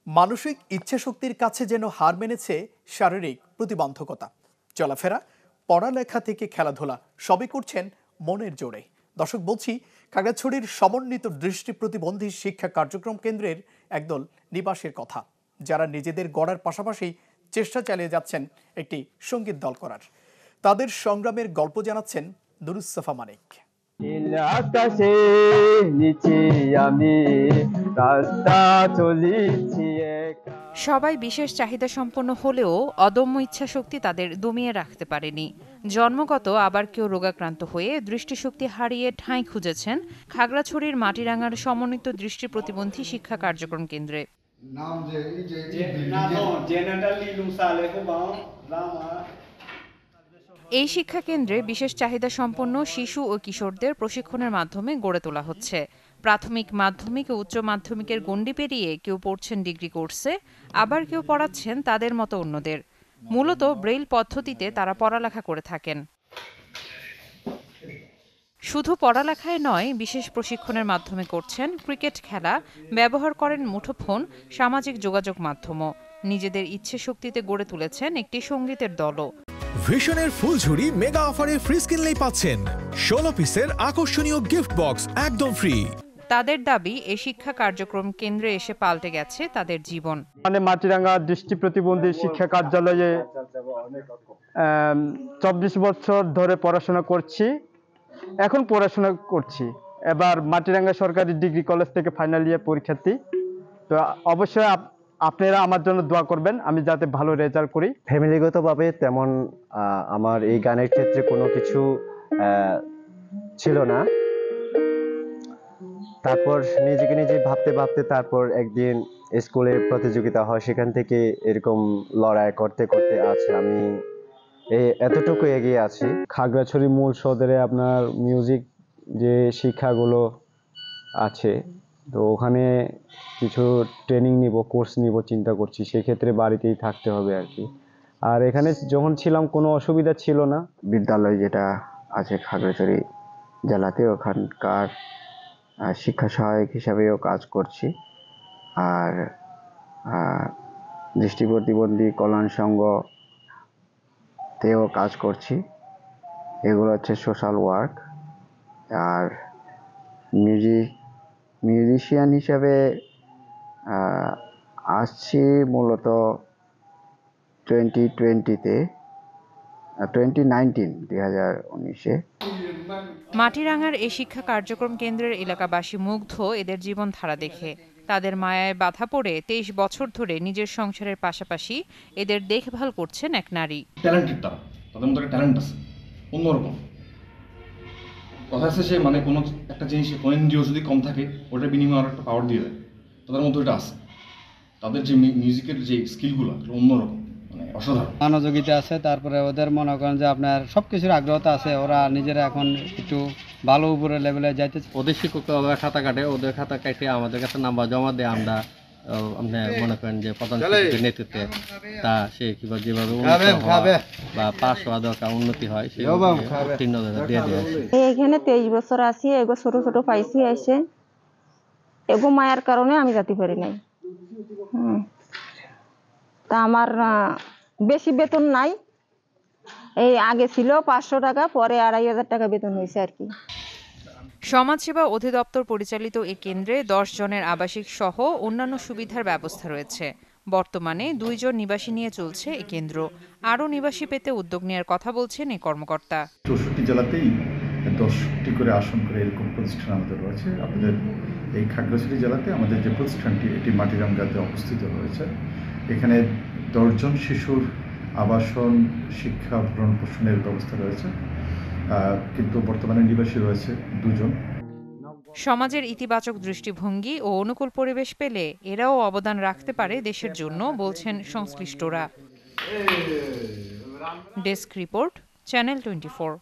মানসিক ইচ্ছাশক্তির কাছে যেন হার মেনেছে শারীরিক প্রতিবন্ধকতা। চলাফেরা, পড়ালেখা থেকে খেলাধুলা সবই করছেন মনের জোরে। দর্শক, বলছি খাগড়াছড়ির সমন্বিত দৃষ্টি প্রতিবন্ধী শিক্ষা কার্যক্রম কেন্দ্রের একদল নিবাসীর কথা, যারা নিজেদের গড়ার পাশাপাশি চেষ্টা চালিয়ে যাচ্ছেন একটি সঙ্গীত দল করার। তাদের সংগ্রামের গল্প জানাচ্ছেন নুরুসফা মানিক। সবাই বিশেষ চাহিদা সম্পন্ন হলেও অদম্য ইচ্ছাশক্তি তাদের দমিয়ে রাখতে পারেনি। জন্মগত, আবার কেউ রোগাক্রান্ত হয়ে দৃষ্টিশক্তি হারিয়ে ঠাঁই খুঁজেছেন খাগড়াছড়ির মাটিরাঙ্গার সমন্বিত দৃষ্টি প্রতিবন্ধী শিক্ষা কার্যক্রম কেন্দ্রে। এই শিক্ষা কেন্দ্রে বিশেষ চাহিদা সম্পন্ন শিশু ও কিশোরদের প্রশিক্ষণের মাধ্যমে গড়ে তোলা হচ্ছে। প্রাথমিক, মাধ্যমিক ও উচ্চ মাধ্যমিকের গণ্ডি পেরিয়ে কেউ পড়ছেন ডিগ্রি কোর্সে, আবার কেউ পড়াচ্ছেন তাদের মতো অন্যদের। মূলত ব্রেইল পদ্ধতিতে তারা পড়ালেখা করে থাকেন। শুধু পড়ালেখায় নয়, বিশেষ প্রশিক্ষণের মাধ্যমে করছেন ক্রিকেট খেলা, ব্যবহার করেন মুঠোফোন, সামাজিক যোগাযোগ মাধ্যমও। নিজেদের ইচ্ছে শক্তিতে গড়ে তুলেছেন একটি সঙ্গীতের দলও। ভিশনের ফুলঝুরি মেগা অফারে ফ্রিজ কিনলেই পাচ্ছেন 16 পিসের আকর্ষণীয় গিফট বক্স একদম ফ্রি। তাদের দাবি, এই শিক্ষা কার্যক্রম কেন্দ্রে এসে পাল্টে গেছে তাদের জীবন। মাটিরাঙ্গা দৃষ্টি প্রতিবন্ধী শিক্ষা কার্যালয়ে 24 বছর ধরে পড়াশোনা করছি। এখন পড়াশোনা করছি, এবার মাটিরাঙ্গা সরকারি ডিগ্রি কলেজ থেকে ফাইনাল ইয়ার পরীক্ষার্থী। তো অবশ্যই আপনারা আমার জন্য দোয়া করবেন, আমি যাতে ভালো রেজাল্ট করি। ফ্যামিলিগতভাবে তেমন আমার এই গানের ক্ষেত্রে কোনো কিছু ছিল না। তারপর নিজেকে নিজে ভাবতে ভাবতে তারপর একদিন স্কুলের প্রতিযোগিতা হয়, সেখান থেকে এরকম লড়াই করতে করতে আছে আমি এতটুকু এগিয়ে আছি। খাগড়াছড়ি মূল সদরে আপনার মিউজিক যে শিক্ষাগুলো আছে, তো ওখানে কিছু ট্রেনিং নিব, কোর্স নিব চিন্তা করছি। সেক্ষেত্রে বাড়িতেই থাকতে হবে আর কি। আর এখানে যখন ছিলাম কোনো অসুবিধা ছিল না। বিদ্যালয় যেটা আছে খাগড়াছড়ি জেলাতে, ওখানকার শিক্ষা সহায়ক হিসাবেও কাজ করছি। আর দৃষ্টি প্রতিবন্ধী কল্যাণ সংঘতেও কাজ করছি। এগুলো হচ্ছে সোশ্যাল ওয়ার্ক। আর মিউজিশিয়ান হিসাবে আসছি মূলত 2019-এ। মাটিরাঙ্গার এই শিক্ষা কার্যক্রম কেন্দ্রের এলাকাবাসী মুগ্ধ এদের জীবনধারা দেখে। তাদের মায়ায় বাধা পড়ে 23 বছর ধরে নিজের সংসারের পাশাপাশি এদের দেখভাল করছেন এক নারী। ট্যালেন্টেড, তাদের মধ্যে ট্যালেন্ট আছে অন্যরকম। কথা আছে সে মানে কোনো একটা জিনিস কোনো এনজিও যদি কম থাকে, ওটার বিনিময়ে আর একটা পাওয়ার দিয়ে দেয়। তাদের মধ্যে এটা আছে। তাদের যে মিউজিকের যে স্কিলগুলো অন্যরকম, মানে অসাধারণ মনোযোগিতা আছে। তারপরে ওদের মনে করেন যে আপনার সব কিছুর আগ্রহতা আছে। ওরা নিজেরা এখন একটু ভালো উপরে লেভেলে যাইতে। ওদের শিক্ষক ওদের খাতা কাটে, ওদের খাতা কাটে আমাদের কাছে নাম্বার জমা দেয়। আমরা আপনি মনে করেন যে প্রধান শিক্ষকের নেতৃত্বে তা সে কিভাবে যেভাবে বা পাস হওয়া দরকার, উন্নতি হয়, সেই উত্তীর্ণ দিয়ে দেয়। এখানে 23 বছর আছি। এগো ছোট ছোট পাইছি এসে, এগো মায়ের কারণে আমি যেতে পারি নাই। তা আমার বেশি বেতন নাই। এই আগে ছিল 500 টাকা, পরে 2500 টাকা বেতন হয়েছে আর কি। সমাজসেবা অধিদপ্তর পরিচালিত এই কেন্দ্রে 10 জনের আবাসিক সহ অন্যান্য সুবিধার ব্যবস্থা রয়েছে। বর্তমানে 2 জন নিবাসী নিয়ে চলছে এই কেন্দ্র। আরও নিবাসী পেতে উদ্যোগ নেওয়ার কথা বলছেন এই কর্মকর্তা। 64 জেলাতেই 10টি করে আসন করে এরকম প্রতিষ্ঠান আমাদের রয়েছে। আমাদের এই খাগড়াছড়ি জেলাতে আমাদের যে প্রতিষ্ঠানটি, এটি মাটিরাঙ্গাতে অবস্থিত রয়েছে। এখানে 10 জন শিশুর আবাসন, শিক্ষা, ভরণ পোষণের ব্যবস্থা রয়েছে, কিন্তু বর্তমানে নিবাসী রয়েছে 2 জন। সমাজের ইতিবাচক দৃষ্টিভঙ্গি ও অনুকূল পরিবেশ পেলে এরাও অবদান রাখতে পারে দেশের জন্য, বলছেন সংশ্লিষ্টরা। Desk report, channel 24।